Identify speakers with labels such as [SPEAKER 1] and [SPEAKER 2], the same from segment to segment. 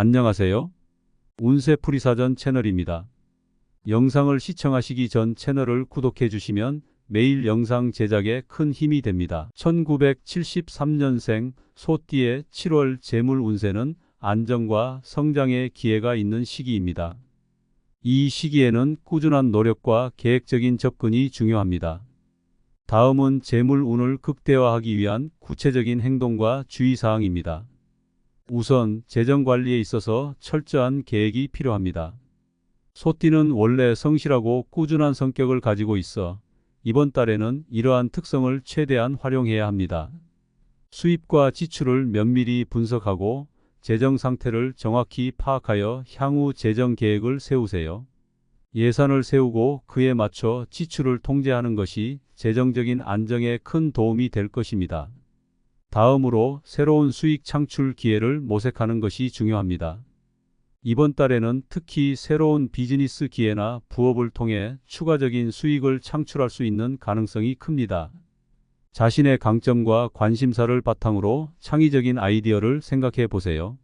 [SPEAKER 1] 안녕하세요. 운세풀이사전 채널입니다. 영상을 시청하시기 전 채널을 구독해 주시면 매일 영상 제작에 큰 힘이 됩니다. 1973년생 소띠의 7월 재물 운세는 안정과 성장의 기회가 있는 시기입니다. 이 시기에는 꾸준한 노력과 계획적인 접근이 중요합니다. 다음은 재물 운을 극대화하기 위한 구체적인 행동과 주의사항입니다. 우선 재정 관리에 있어서 철저한 계획이 필요합니다. 소띠는 원래 성실하고 꾸준한 성격을 가지고 있어 이번 달에는 이러한 특성을 최대한 활용해야 합니다. 수입과 지출을 면밀히 분석하고 재정 상태를 정확히 파악하여 향후 재정 계획을 세우세요. 예산을 세우고 그에 맞춰 지출을 통제하는 것이 재정적인 안정에 큰 도움이 될 것입니다. 다음으로 새로운 수익 창출 기회를 모색하는 것이 중요합니다. 이번 달에는 특히 새로운 비즈니스 기회나 부업을 통해 추가적인 수익을 창출할 수 있는 가능성이 큽니다. 자신의 강점과 관심사를 바탕으로 창의적인 아이디어를 생각해 보세요.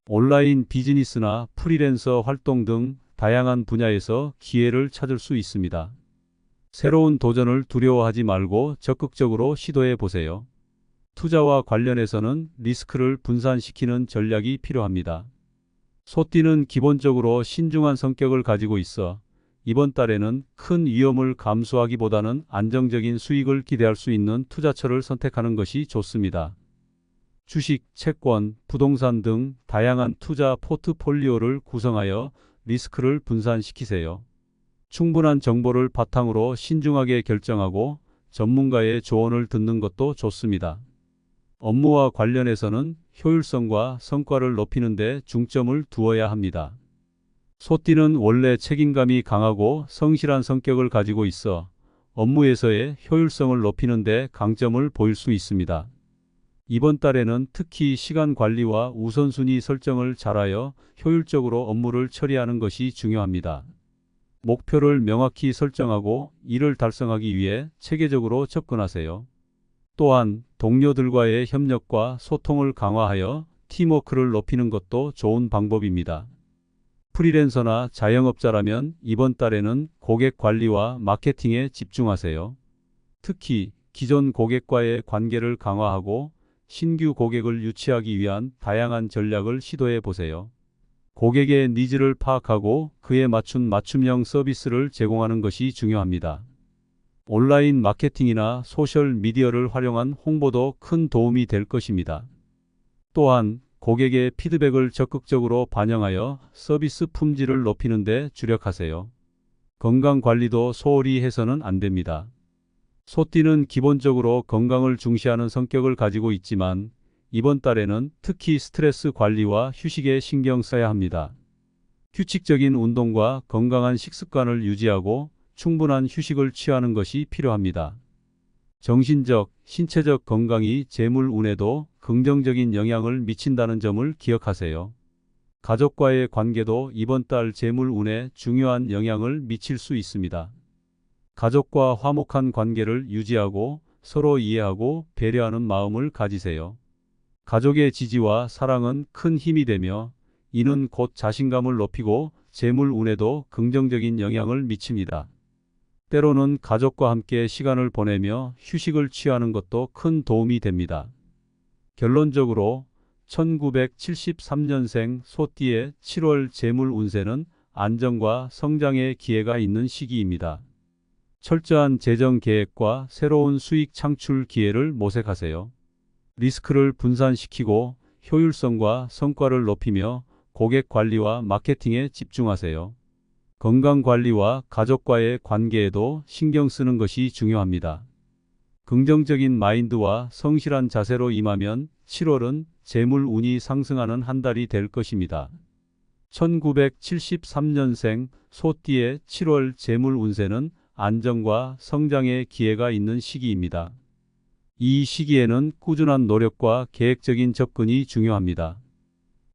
[SPEAKER 1] 온라인 비즈니스나 프리랜서 활동 등 다양한 분야에서 기회를 찾을 수 있습니다. 새로운 도전을 두려워하지 말고 적극적으로 시도해 보세요. 투자와 관련해서는 리스크를 분산시키는 전략이 필요합니다. 소띠는 기본적으로 신중한 성격을 가지고 있어 이번 달에는 큰 위험을 감수하기보다는 안정적인 수익을 기대할 수 있는 투자처를 선택하는 것이 좋습니다. 주식, 채권, 부동산 등 다양한 투자 포트폴리오를 구성하여 리스크를 분산시키세요. 충분한 정보를 바탕으로 신중하게 결정하고 전문가의 조언을 듣는 것도 좋습니다. 업무와 관련해서는 효율성과 성과를 높이는 데 중점을 두어야 합니다. 소띠는 원래 책임감이 강하고 성실한 성격을 가지고 있어 업무에서의 효율성을 높이는 데 강점을 보일 수 있습니다. 이번 달에는 특히 시간 관리와 우선순위 설정을 잘하여 효율적으로 업무를 처리하는 것이 중요합니다. 목표를 명확히 설정하고 이를 달성하기 위해 체계적으로 접근하세요. 또한 동료들과의 협력과 소통을 강화하여 팀워크를 높이는 것도 좋은 방법입니다. 프리랜서나 자영업자라면 이번 달에는 고객 관리와 마케팅에 집중하세요. 특히 기존 고객과의 관계를 강화하고 신규 고객을 유치하기 위한 다양한 전략을 시도해 보세요. 고객의 니즈를 파악하고 그에 맞춘 맞춤형 서비스를 제공하는 것이 중요합니다. 온라인 마케팅이나 소셜 미디어를 활용한 홍보도 큰 도움이 될 것입니다. 또한 고객의 피드백을 적극적으로 반영하여 서비스 품질을 높이는 데 주력하세요. 건강 관리도 소홀히 해서는 안 됩니다. 소띠는 기본적으로 건강을 중시하는 성격을 가지고 있지만 이번 달에는 특히 스트레스 관리와 휴식에 신경 써야 합니다. 규칙적인 운동과 건강한 식습관을 유지하고 충분한 휴식을 취하는 것이 필요합니다. 정신적, 신체적 건강이 재물 운에도 긍정적인 영향을 미친다는 점을 기억하세요. 가족과의 관계도 이번 달 재물 운에 중요한 영향을 미칠 수 있습니다. 가족과 화목한 관계를 유지하고 서로 이해하고 배려하는 마음을 가지세요. 가족의 지지와 사랑은 큰 힘이 되며 이는 곧 자신감을 높이고 재물 운에도 긍정적인 영향을 미칩니다. 때로는 가족과 함께 시간을 보내며 휴식을 취하는 것도 큰 도움이 됩니다. 결론적으로 1973년생 소띠의 7월 재물 운세는 안정과 성장의 기회가 있는 시기입니다. 철저한 재정 계획과 새로운 수익 창출 기회를 모색하세요. 리스크를 분산시키고 효율성과 성과를 높이며 고객 관리와 마케팅에 집중하세요. 건강 관리와 가족과의 관계에도 신경 쓰는 것이 중요합니다. 긍정적인 마인드와 성실한 자세로 임하면 7월은 재물 운이 상승하는 한 달이 될 것입니다. 1973년생 소띠의 7월 재물 운세는 안정과 성장의 기회가 있는 시기입니다. 이 시기에는 꾸준한 노력과 계획적인 접근이 중요합니다.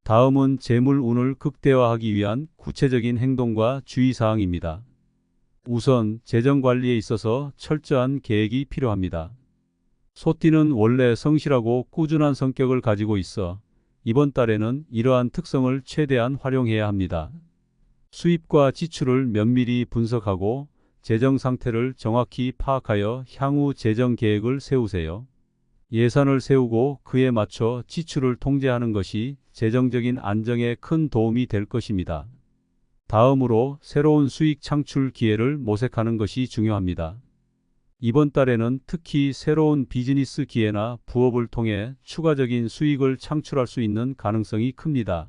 [SPEAKER 1] 다음은 재물 운을 극대화하기 위한 구체적인 행동과 주의사항입니다. 우선 재정 관리에 있어서 철저한 계획이 필요합니다. 소띠는 원래 성실하고 꾸준한 성격을 가지고 있어 이번 달에는 이러한 특성을 최대한 활용해야 합니다. 수입과 지출을 면밀히 분석하고 재정 상태를 정확히 파악하여 향후 재정 계획을 세우세요. 예산을 세우고 그에 맞춰 지출을 통제하는 것이 재정적인 안정에 큰 도움이 될 것입니다. 다음으로 새로운 수익 창출 기회를 모색하는 것이 중요합니다. 이번 달에는 특히 새로운 비즈니스 기회나 부업을 통해 추가적인 수익을 창출할 수 있는 가능성이 큽니다.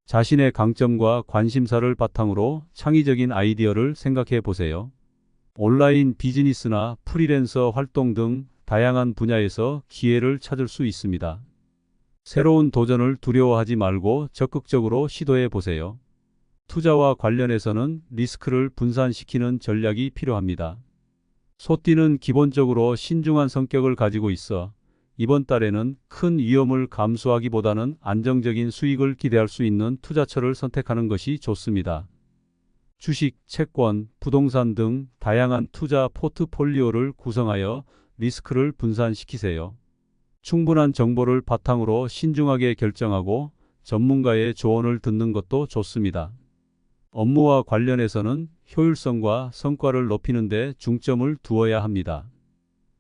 [SPEAKER 1] 자신의 강점과 관심사를 바탕으로 창의적인 아이디어를 생각해 보세요. 온라인 비즈니스나 프리랜서 활동 등 다양한 분야에서 기회를 찾을 수 있습니다. 새로운 도전을 두려워하지 말고 적극적으로 시도해 보세요. 투자와 관련해서는 리스크를 분산시키는 전략이 필요합니다. 소띠는 기본적으로 신중한 성격을 가지고 있어 이번 달에는 큰 위험을 감수하기보다는 안정적인 수익을 기대할 수 있는 투자처를 선택하는 것이 좋습니다. 주식, 채권, 부동산 등 다양한 투자 포트폴리오를 구성하여 리스크를 분산시키세요. 충분한 정보를 바탕으로 신중하게 결정하고 전문가의 조언을 듣는 것도 좋습니다. 업무와 관련해서는 효율성과 성과를 높이는 데 중점을 두어야 합니다.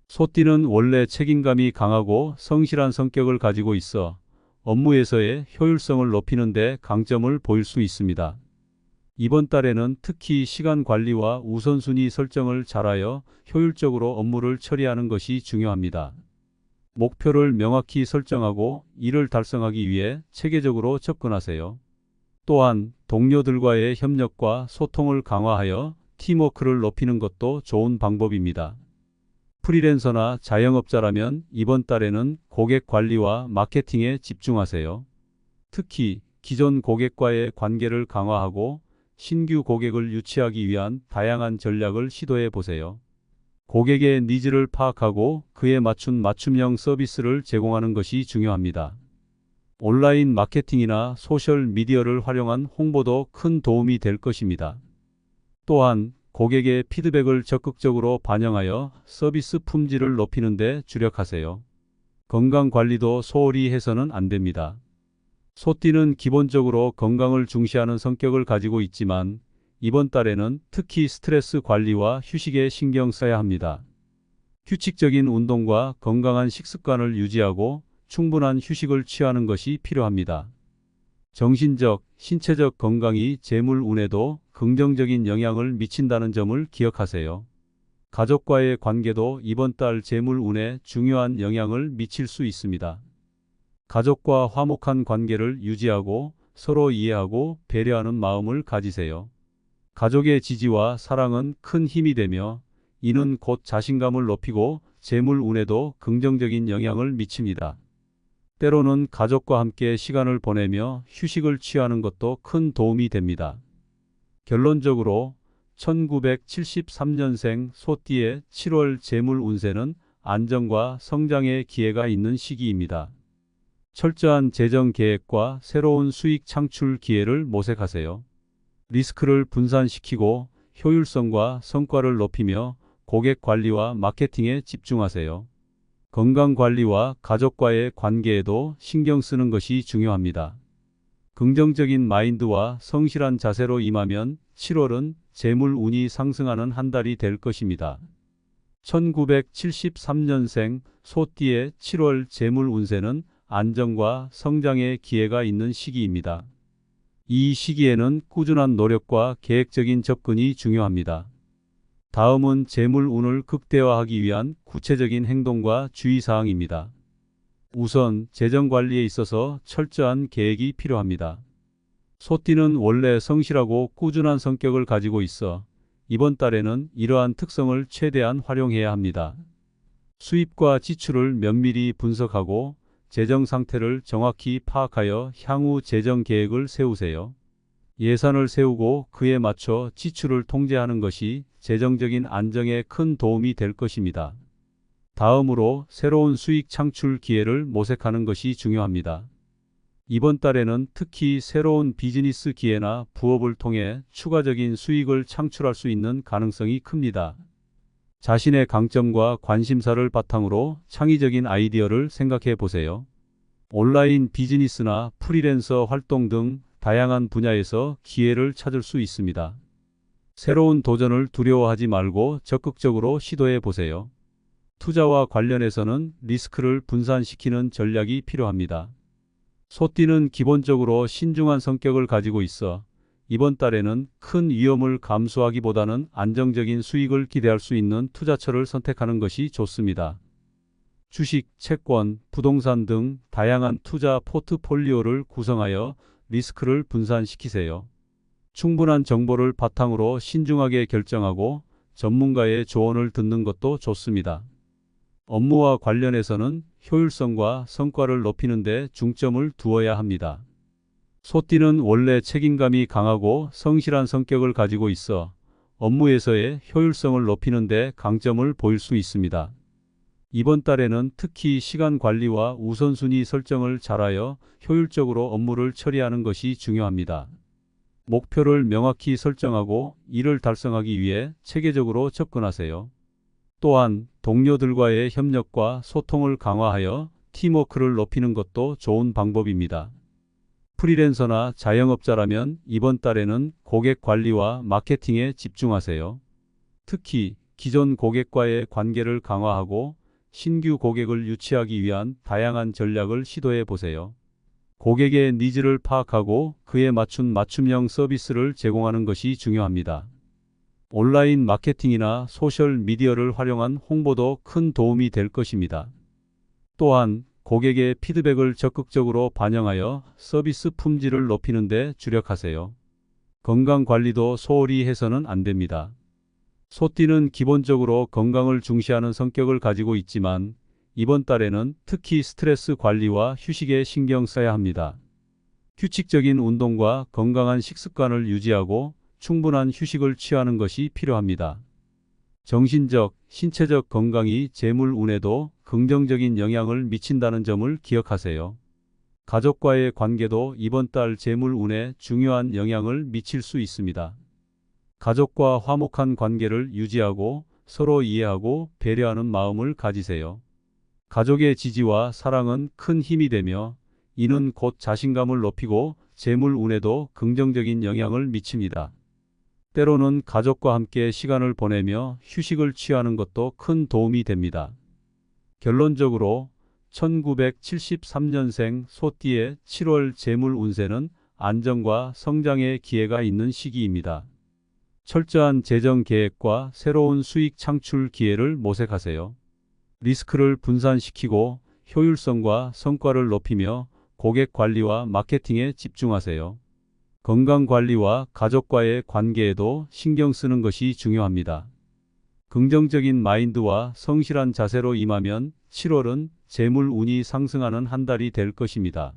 [SPEAKER 1] 소띠는 원래 책임감이 강하고 성실한 성격을 가지고 있어 업무에서의 효율성을 높이는 데 강점을 보일 수 있습니다. 이번 달에는 특히 시간 관리와 우선순위 설정을 잘하여 효율적으로 업무를 처리하는 것이 중요합니다. 목표를 명확히 설정하고 이를 달성하기 위해 체계적으로 접근하세요. 또한 동료들과의 협력과 소통을 강화하여 팀워크를 높이는 것도 좋은 방법입니다. 프리랜서나 자영업자라면 이번 달에는 고객 관리와 마케팅에 집중하세요. 특히 기존 고객과의 관계를 강화하고 신규 고객을 유치하기 위한 다양한 전략을 시도해 보세요. 고객의 니즈를 파악하고 그에 맞춘 맞춤형 서비스를 제공하는 것이 중요합니다. 온라인 마케팅이나 소셜 미디어를 활용한 홍보도 큰 도움이 될 것입니다. 또한 고객의 피드백을 적극적으로 반영하여 서비스 품질을 높이는 데 주력하세요. 건강 관리도 소홀히 해서는 안 됩니다. 소띠는 기본적으로 건강을 중시하는 성격을 가지고 있지만 이번 달에는 특히 스트레스 관리와 휴식에 신경 써야 합니다. 규칙적인 운동과 건강한 식습관을 유지하고 충분한 휴식을 취하는 것이 필요합니다. 정신적, 신체적 건강이 재물 운에도 긍정적인 영향을 미친다는 점을 기억하세요. 가족과의 관계도 이번 달 재물 운에 중요한 영향을 미칠 수 있습니다. 가족과 화목한 관계를 유지하고 서로 이해하고 배려하는 마음을 가지세요. 가족의 지지와 사랑은 큰 힘이 되며 이는 곧 자신감을 높이고 재물 운에도 긍정적인 영향을 미칩니다. 때로는 가족과 함께 시간을 보내며 휴식을 취하는 것도 큰 도움이 됩니다. 결론적으로 1973년생 소띠의 7월 재물 운세는 안정과 성장의 기회가 있는 시기입니다. 철저한 재정 계획과 새로운 수익 창출 기회를 모색하세요. 리스크를 분산시키고 효율성과 성과를 높이며 고객 관리와 마케팅에 집중하세요. 건강 관리와 가족과의 관계에도 신경 쓰는 것이 중요합니다. 긍정적인 마인드와 성실한 자세로 임하면 7월은 재물 운이 상승하는 한 달이 될 것입니다. 1973년생 소띠의 7월 재물 운세는 안정과 성장의 기회가 있는 시기입니다. 이 시기에는 꾸준한 노력과 계획적인 접근이 중요합니다. 다음은 재물 운을 극대화하기 위한 구체적인 행동과 주의사항입니다. 우선 재정 관리에 있어서 철저한 계획이 필요합니다. 소띠는 원래 성실하고 꾸준한 성격을 가지고 있어 이번 달에는 이러한 특성을 최대한 활용해야 합니다. 수입과 지출을 면밀히 분석하고 재정 상태를 정확히 파악하여 향후 재정 계획을 세우세요. 예산을 세우고 그에 맞춰 지출을 통제하는 것이 재정적인 안정에 큰 도움이 될 것입니다. 다음으로 새로운 수익 창출 기회를 모색하는 것이 중요합니다. 이번 달에는 특히 새로운 비즈니스 기회나 부업을 통해 추가적인 수익을 창출할 수 있는 가능성이 큽니다. 자신의 강점과 관심사를 바탕으로 창의적인 아이디어를 생각해 보세요. 온라인 비즈니스나 프리랜서 활동 등 다양한 분야에서 기회를 찾을 수 있습니다. 새로운 도전을 두려워하지 말고 적극적으로 시도해 보세요. 투자와 관련해서는 리스크를 분산시키는 전략이 필요합니다. 소띠는 기본적으로 신중한 성격을 가지고 있어 이번 달에는 큰 위험을 감수하기보다는 안정적인 수익을 기대할 수 있는 투자처를 선택하는 것이 좋습니다. 주식, 채권, 부동산 등 다양한 투자 포트폴리오를 구성하여 리스크를 분산시키세요. 충분한 정보를 바탕으로 신중하게 결정하고 전문가의 조언을 듣는 것도 좋습니다. 업무와 관련해서는 효율성과 성과를 높이는 데 중점을 두어야 합니다. 소띠는 원래 책임감이 강하고 성실한 성격을 가지고 있어 업무에서의 효율성을 높이는 데 강점을 보일 수 있습니다. 이번 달에는 특히 시간 관리와 우선순위 설정을 잘하여 효율적으로 업무를 처리하는 것이 중요합니다. 목표를 명확히 설정하고 이를 달성하기 위해 체계적으로 접근하세요. 또한 동료들과의 협력과 소통을 강화하여 팀워크를 높이는 것도 좋은 방법입니다. 프리랜서나 자영업자라면 이번 달에는 고객 관리와 마케팅에 집중하세요. 특히 기존 고객과의 관계를 강화하고 신규 고객을 유치하기 위한 다양한 전략을 시도해 보세요. 고객의 니즈를 파악하고 그에 맞춘 맞춤형 서비스를 제공하는 것이 중요합니다. 온라인 마케팅이나 소셜 미디어를 활용한 홍보도 큰 도움이 될 것입니다. 또한 고객의 피드백을 적극적으로 반영하여 서비스 품질을 높이는 데 주력하세요. 건강 관리도 소홀히 해서는 안 됩니다. 소띠는 기본적으로 건강을 중시하는 성격을 가지고 있지만 이번 달에는 특히 스트레스 관리와 휴식에 신경 써야 합니다. 규칙적인 운동과 건강한 식습관을 유지하고 충분한 휴식을 취하는 것이 필요합니다. 정신적, 신체적 건강이 재물 운에도 긍정적인 영향을 미친다는 점을 기억하세요. 가족과의 관계도 이번 달 재물 운에 중요한 영향을 미칠 수 있습니다. 가족과 화목한 관계를 유지하고 서로 이해하고 배려하는 마음을 가지세요. 가족의 지지와 사랑은 큰 힘이 되며 이는 곧 자신감을 높이고 재물 운에도 긍정적인 영향을 미칩니다. 때로는 가족과 함께 시간을 보내며 휴식을 취하는 것도 큰 도움이 됩니다. 결론적으로 1973년생 소띠의 7월 재물 운세는 안정과 성장의 기회가 있는 시기입니다. 철저한 재정 계획과 새로운 수익 창출 기회를 모색하세요. 리스크를 분산시키고 효율성과 성과를 높이며 고객 관리와 마케팅에 집중하세요. 건강 관리와 가족과의 관계에도 신경 쓰는 것이 중요합니다. 긍정적인 마인드와 성실한 자세로 임하면 7월은 재물 운이 상승하는 한 달이 될 것입니다.